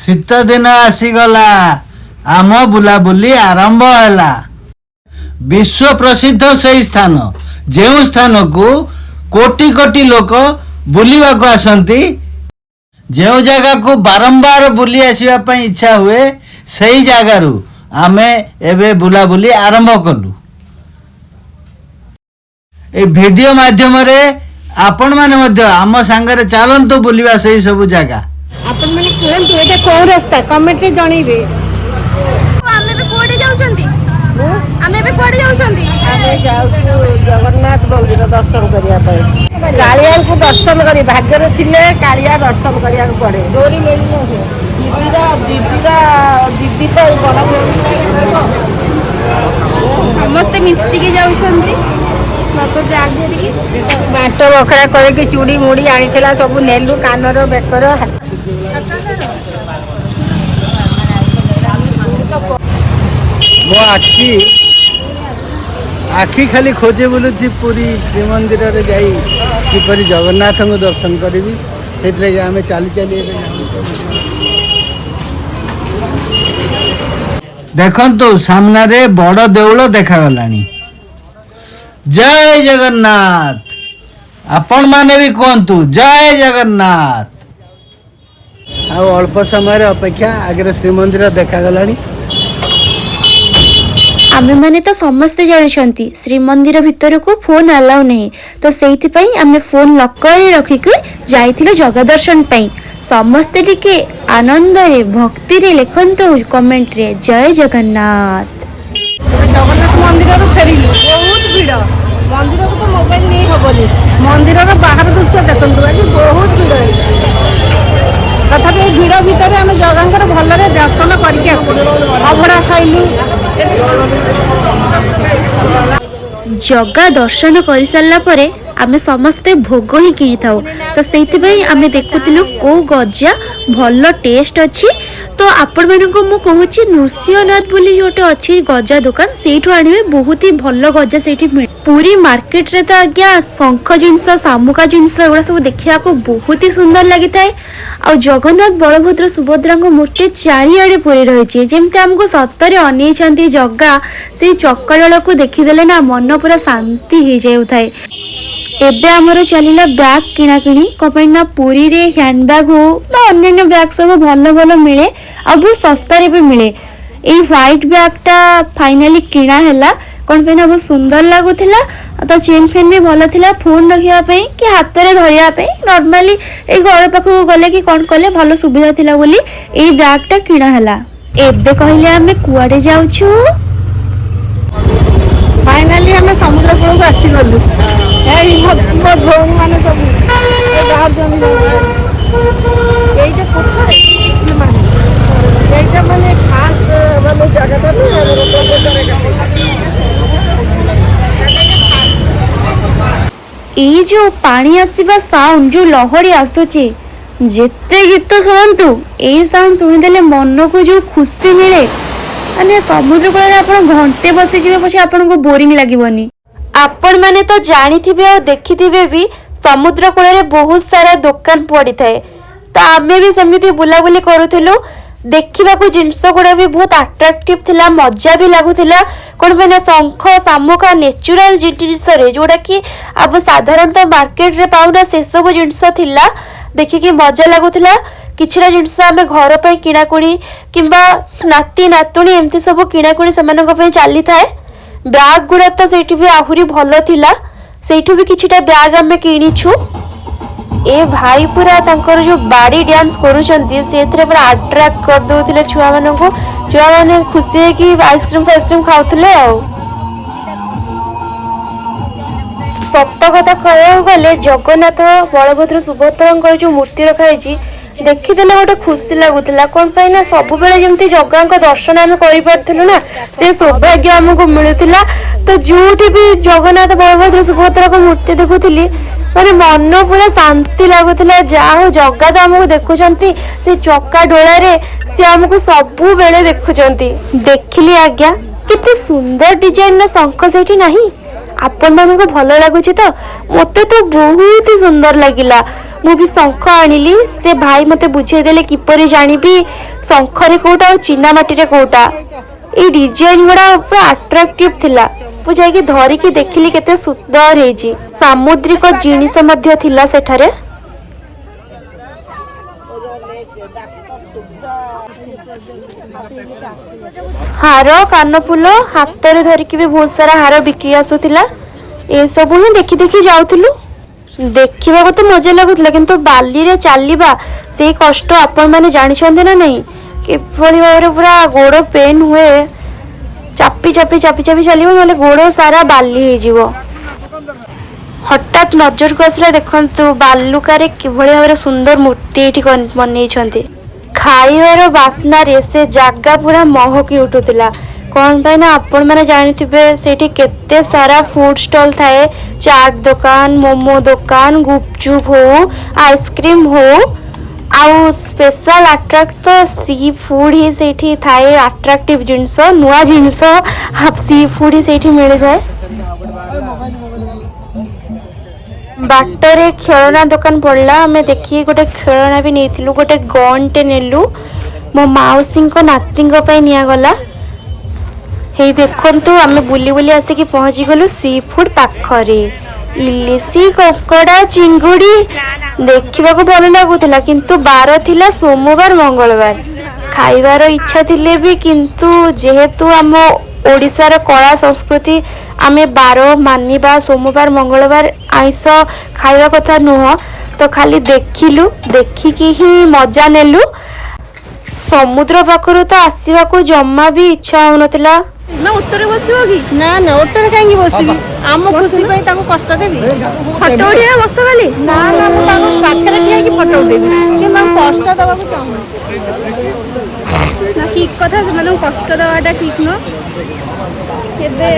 शीत दिन आसीगला आम बुलाबुली आरंभ है। विश्व प्रसिद्ध से स्थान जो स्थान को कोटि कोटि लोक बुलवा को आसती, जो जगह को बारंबार बुली आसवाई इच्छा हुए से जगार आमे एबे बुलाबुली आरंभ कलु। ए वीडियो माध्यम रे आपण माने मध्य आम सांगरे चलतु बुलवा से सब जगह। आपण माने कहंतु एटा कोन रास्ता कमेंट रे जणैबे। आमे बे कोडे जाउछंती, आमे बे कोडे जाउछंती, आमे जाउछु जगन्नाथ मंदिर दर्शन करिया पय। कालिया को दर्शन करी भाग्य रे थिले कालिया दर्शन करिया को पड़े। डोरी मेली न दीदी तो बड़ समस्त मिसी के जाउछंती। बाट बखरा करके चूड़ी मुड़ी आनी सब नेलु कानर बेकर। मो आखि खाली खोजे बुलूची पूरी श्रीमंदिर रे जाई किपरि जगन्नाथ को दर्शन करी से आम चली चली देखु सामने रे बड़ देउल देखा। जय जगन्नाथ। आपण माने भी कहतु जय जगन्नाथ। अल्प समय अपेक्षा आगे श्रीमंदिर देखा। आमे माने तो समस्ते जानते श्रीमंदिर भितर को फोन अलाउ नहीं, तो से आमे फोन लकर रखिक जाइथिलु जगह दर्शन पाई। समस्ते टिके आनंद रे भक्ति रे लिखंतु कमेंट रे जय जगन्नाथ। जगन्नाथ मंदिर फेरिलु बहुत भीड़। मंदिर को तो मोबाइल नहीं हबनी, मंदिर बाहर दृश्य देखु आज बहुत भीड़ है। तथापि भीड़ भितर आम जगह भलरे दर्शन करके अभड़ा खाइलु। जगा दर्शन कर सारा परे आमे समस्ते भोग ही किनी थाउ, तो सेइथिबई आमे देखुतिलु को गजा भल टेस्ट अच्छी। तो आपण मानक मु कहूची नृसिंहनाथ बोली जोटे अच्छी गजा दुकान सेठु आनिबे बहुत ही भल गजा सेठी मिले। पूरी मार्केट रे तो आज्ञा शंख जिनस सामुका जिनस एगुड़ा सब देखा को बहुत ही सुंदर लगी थाए। आ जगन्नाथ बलभद्र सुभद्रा मूर्ति चारिआडे पूरी रही जमती आमको सतरे अनेइछंती जगा से चक्कर को देखीदेले ना मन पूरा शांति हो जाए। एबे आमर चलिला बैग किना किणी कहीं ना पुरी रे हैंडबैग हो अन्य बैग सब भल भल मिले आ बहुत सस्ता रे भी मिले। ये व्हाइट बैगटा फाइनाली किना हैला कौन पे ना बहुत सुंदर लगुला। तो चेन फेन भी भल थिला फोन रखापी कि हाथ में धरियापी नॉर्मली ये घर पाखक गले कि कौन कले भल सुविधा थिला बोली ये बैगटा किना हैला। एबे कहले आमे कुआडे जाउछु। फाइनाली हमें समुद्र कूल को आसी गलु। मो भौणी माने सब बाहर जमी एइटा कोथरे एइटा माने खास वाले जगह ये जो पानी आसवा साउंड जो लहड़ी आसुची जेते गीत शुणु ये साउंड शुणिदेले मन को जो खुशी मिले माने समुद्र कूल आप घंटे बसीजे पछे आपन को बोरिंग लगनी। आपण माने तो जानिथिबे और देखिथिबे भी समुद्र कूल रे बहुत सारा दुकान पड़ी थाए। तो आमे भी सेमिति बुलाबुली करूथिलु देखा जिनस गुड़ा भी बहुत अट्राक्टिव थिला मजा भी लगुला। कौन पे ना शंख शामुका नेचुरल जिनस जोड़ा कि आप साधारणतः मार्केट रे पाउना से सब जिनस थिला देखिकी मजा लगुला। किछिटा जिनस आम घर पर किणाकुणी किंबा नाती नातुणी एमती सब किणाकुणी से चली थाए। बैग गुड़ा तो सेठी भी आहुरी भल थिला, सेठू भी किछिटा बैग आम किणीछु। ए भाई पूरा तांकर जो बाड़ी डांस करूछंती सेथरे पूरा अट्रैक्ट कर दोथिले छुआ माननको। छुआ माने खुशी है कि आइसक्रीम खाउथले। आ सत कथा कहया गले जगन्नाथ बलभद्र सुभद्रा जो मूर्ति रखाई देखीदेले गोटे खुशी लगुला। कौन पाई ना सब बेले जमती जगह दर्शन आम करूँ ना से सौभाग्य आमको मिलूला। तो जोटी भी जगन्नाथ बलभद्र सुभद्रा को मूर्ति देखुली माने मन पूरा शांति लगुला। जाओ जगह तो आमको देखुंत से चक्का डोला रे सी आमको सबु बेले देखुंत। देखिली आज्ञा केते सुंदर डिजाइन शंख सेठी नहीं। आपण मानक भल लगुच तो मते तो बहुत ही सुंदर लगिला। ମୁଁ ବି ଶଙ୍ଖ ଆଣିଲି। ସେ ଭାଇ ମୋତେ ବୁଝେଇଦେଲେ କିପରି ଜାଣିବି ଶଙ୍ଖରେ କୋଉଟା ଆଉ ଚିନା ମାଟିରେ କୋଉଟା। ଏଇ ଡିଜାଇନ ଗୁଡ଼ା ପୁରା ଆଟ୍ରାକ୍ଟିଭ ଥିଲା। ମୁଁ ଯାଇକି ଧରିକି ଦେଖିଲି କେତେ ସୁନ୍ଦର ହେଇଛି। ସାମୁଦ୍ରିକ ଜିନିଷ ମଧ୍ୟ ଥିଲା ସେଠାରେ। ହାର, କାନଫୁଲ, ହାତରେ ଧରିକି ବି ବହୁତ ସାରା ହାର ବିକ୍ରି ଆସୁଥିଲା। ଏସବୁ ହିଁ ଦେଖି ଦେଖି ଯାଉଥିଲୁ। ଦେଖିବାକୁ ତ ମଜା ଲାଗୁଥିଲା, କିନ୍ତୁ ବାଲିରେ ଚାଲିବା ସେଇ କଷ୍ଟ ଆପଣମାନେ ଜାଣିଛନ୍ତି ନା ନାହିଁ? କିଭଳି ଭାବରେ ପୁରା ଗୋଡ଼ ପେନ୍ ହୁଏ। ଚାପି ଚାପି ଚାପି ଚାପି ଚାଲିବ, ନହେଲେ ଗୋଡ଼ ସାରା ବାଲି ହେଇଯିବ। ହଠାତ୍ ନଜରକୁ ଆସିଲା, ଦେଖନ୍ତୁ ବାଲୁକାରେ କିଭଳି ଭାବରେ ସୁନ୍ଦର ମୂର୍ତ୍ତି ଏଇଠି ବନେଇଛନ୍ତି। ଖାଇବାର ବାସ୍ନାରେ ସେ ଜାଗା ପୁରା ମହକି ଉଠୁଥିଲା। କ'ଣ ପାଇଁ ନା ଆପଣମାନେ ଜାଣିଥିବେ ସେଇଠି କେତେ ସାରା ଫୁଡ୍ ଷ୍ଟଲ୍ ଥାଏ। ଚାଟ୍ ଦୋକାନ, ମୋମୋ ଦୋକାନ, ଗୁପଚୁପ୍ ହଉ, ଆଇସ୍କ୍ରିମ୍ ହଉ, ଆଉ ସ୍ପେଶାଲ ଆଟ୍ରାକ୍ଟ ତ ସି ଫୁଡ୍ ହିଁ ସେଇଠି ଥାଏ। ଆଟ୍ରାକ୍ଟିଭ ଜିନିଷ, ନୂଆ ଜିନିଷ ସି ଫୁଡ୍ ହିଁ ସେଇଠି ମିଳିଥାଏ। ବାଟରେ ଖେଳନା ଦୋକାନ ପଡ଼ିଲା। ଆମେ ଦେଖିକି ଗୋଟେ ଖେଳନା ବି ନେଇଥିଲୁ। ଗୋଟେ ଗନ୍ଟେ ନେଲୁ, ମୋ ମାଉସୀଙ୍କ ନାତିଙ୍କ ପାଇଁ ନିଆଗଲା। ହେଇ ଦେଖନ୍ତୁ, ଆମେ ବୁଲି ବୁଲି ଆସିକି ପହଞ୍ଚିଗଲୁ ସି ଫୁଡ୍ ପାଖରେ। ଇଲିଶି, କଙ୍କଡ଼ା, ଚିଙ୍ଗୁଡ଼ି ଦେଖିବାକୁ ଭଲ ଲାଗୁଥିଲା, କିନ୍ତୁ ବାର ଥିଲା ସୋମବାର, ମଙ୍ଗଳବାର। ଖାଇବାର ଇଚ୍ଛା ଥିଲେ ବି, କିନ୍ତୁ ଯେହେତୁ ଆମ ଓଡ଼ିଶାର କଳା ସଂସ୍କୃତି, ଆମେ ବାର ମାନିବା। ସୋମବାର, ମଙ୍ଗଳବାର ଆଇଁଷ ଖାଇବା କଥା ନୁହଁ। ତ ଖାଲି ଦେଖିଲୁ, ଦେଖିକି ହିଁ ମଜା ନେଲୁ। ସମୁଦ୍ର ପାଖରୁ ତ ଆସିବାକୁ ଜମା ବି ଇଚ୍ଛା ହେଉନଥିଲା। ନା ଅଟୋରେ ବସିବ କି? ନା ନା, ଅଟୋରେ କାହିଁକି ବସିବି? ଆମ ଖୁସି ପାଇଁ ତାଙ୍କୁ କଷ୍ଟ ଦେବି? ଫଟୋ ଉଠେଇବା ବସ ଗଲି। ନା ନା, ମୁଁ ତାଙ୍କ ପାଖରେ ଠିଆ ହେଇକି ଫଟୋ ଉଠେଇବି, କିନ୍ତୁ ତାଙ୍କୁ କଷ୍ଟ ଦେବାକୁ ଚାହୁଁନି। ନା ଠିକ କଥା, ସେମାନଙ୍କୁ କଷ୍ଟ ଦେବାଟା ଠିକ ନୁହଁ। ଏବେ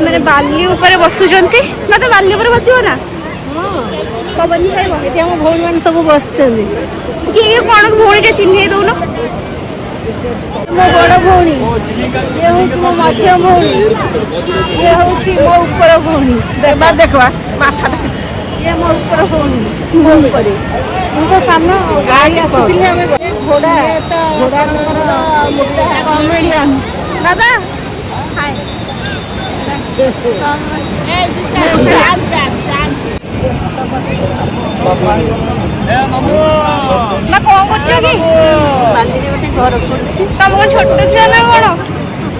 ମାନେ ବାଲି ଉପରେ ବସୁଛନ୍ତି, ମତେ ବାଲି ଉପରେ ବସିବ ନା? ପବନ ଖାଇବ। ଏଠି ଆମ ଭଉଣୀମାନେ ସବୁ ବସିଛନ୍ତି। କିଏ କିଏ କ'ଣ ଭଉଣୀଟା ଚିହ୍ନେଇ ଦଉନ? ମୋ ବଡ଼ ଭଉଣୀ, ଇଏ ହେଉଛି ମୋ ମଝିଆ ଭଉଣୀ, ଇଏ ହେଉଛି ମୋ ଉପର ଭଉଣୀ। ଦେଖବା ମାଥାଟା, ଇଏ ମୋ ଉପର ଭଉଣୀ, ମୋ ଉପରେ। ମୁଁ ତ ସାନ, ଗାଈ ଆସିଥିଲି। ଆମେ ଘୋଡ଼ା କମେଡ଼ିଆନ୍। ବାବା ହାଏ। ନା କ'ଣ କରୁଛ କି? ବାଲିରେ ଗୋଟେ ଘର କରୁଛି। ତମ କ'ଣ ଛୋଟ ଛୁଆ ନା କ'ଣ?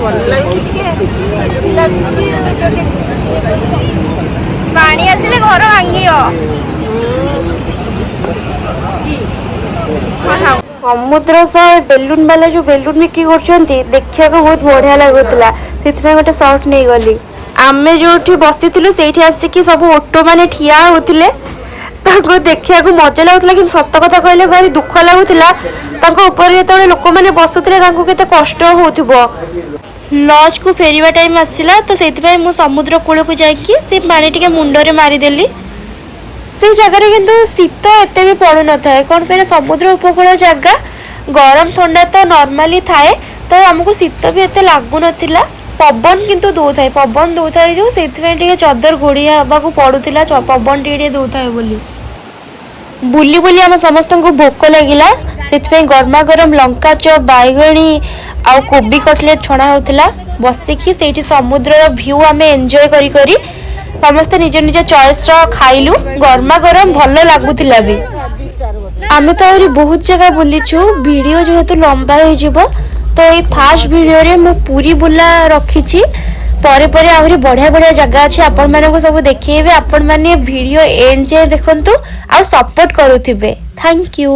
ଭଲ ଲାଗୁଛି ଟିକେ, ଖୁସି ଲାଗୁଛି। ପାଣି ଆସିଲେ ଘର ଭାଙ୍ଗିବ। ସମୁଦ୍ର ସହ ବେଲୁନ ବାଲା ଯୋଉ ବେଲୁନ ବିକ୍ରି କରୁଛନ୍ତି, ଦେଖିବାକୁ ବହୁତ ବଢିଆ ଲାଗୁଥିଲା। ସେଥିପାଇଁ ଗୋଟେ ସର୍ଟ ନେଇଗଲି। ଆମେ ଯୋଉଠି ବସିଥିଲୁ ସେଇଠି ଆସିକି ସବୁ ଅଟୋ ମାନେ ଠିଆ ହଉଥିଲେ। ତାଙ୍କୁ ଦେଖିବାକୁ ମଜା ଲାଗୁଥିଲା, କିନ୍ତୁ ସତ କଥା କହିଲେ ଭାରି ଦୁଃଖ ଲାଗୁଥିଲା। ତାଙ୍କ ଉପରେ ଯେତେବେଳେ ଲୋକମାନେ ବସୁଥିଲେ, ତାଙ୍କୁ କେତେ କଷ୍ଟ ହଉଥିବ। ଲଜକୁ ଫେରିବା ଟାଇମ୍ ଆସିଲା, ତ ସେଇଥିପାଇଁ ମୁଁ ସମୁଦ୍ର କୂଳକୁ ଯାଇକି ସେ ପାଣି ଟିକେ ମୁଣ୍ଡରେ ମାରିଦେଲି। ସେ ଜାଗାରେ କିନ୍ତୁ ଶୀତ ଏତେ ବି ପଡୁନଥାଏ। କ'ଣ ପାଇଁ ନା ସମୁଦ୍ର ଉପକୂଳ ଜାଗା, ଗରମ ଥଣ୍ଡା ତ ନର୍ମାଲି ଥାଏ, ତ ଆମକୁ ଶୀତ ବି ଏତେ ଲାଗୁନଥିଲା। ପବନ କିନ୍ତୁ ଦଉଥାଏ, ପବନ ଦଉଥାଏ ଯୋଉ ସେଇଥିପାଇଁ ଟିକେ ଚଦର ଘୋଡ଼ିଆ ହେବାକୁ ପଡୁଥିଲା, ପବନ ଟିକେ ଦଉଥାଏ ବୋଲି। ବୁଲି ବୁଲି ଆମ ସମସ୍ତଙ୍କୁ ଭୋକ ଲାଗିଲା, ସେଥିପାଇଁ ଗରମା ଗରମ ଲଙ୍କା ଚପ୍, ବାଇଗଣୀ ଆଉ କୋବି କଟଲେଟ୍ ଛଣା ହେଉଥିଲା। ବସିକି ସେଇଠି ସମୁଦ୍ରର ଭ୍ୟୁ ଆମେ ଏନ୍ଜୟ କରି କରି ସମସ୍ତେ ନିଜ ନିଜ ଚଏସ୍ର ଖାଇଲୁ। ଗରମା ଗରମ ଭଲ ଲାଗୁଥିଲା ବି। ଆମେ ତ ଆହୁରି ବହୁତ ଜାଗା ବୁଲିଛୁ। ଭିଡ଼ିଓ ଯେହେତୁ ଲମ୍ବା ହେଇଯିବ, ତ ଏଇ ଫାଷ୍ଟ ଭିଡ଼ିଓରେ ମୁଁ ପୁରୀ ବୁଲା ରଖିଛି। ପରେ ପରେ ଆହୁରି ବଢ଼ିଆ ବଢ଼ିଆ ଜାଗା ଅଛି, ଆପଣମାନଙ୍କୁ ସବୁ ଦେଖେଇବେ। ଆପଣମାନେ ଭିଡ଼ିଓ ଏଣ୍ଡ ଯାଏ ଦେଖନ୍ତୁ ଆଉ ସପୋର୍ଟ କରୁଥିବେ। Thank you.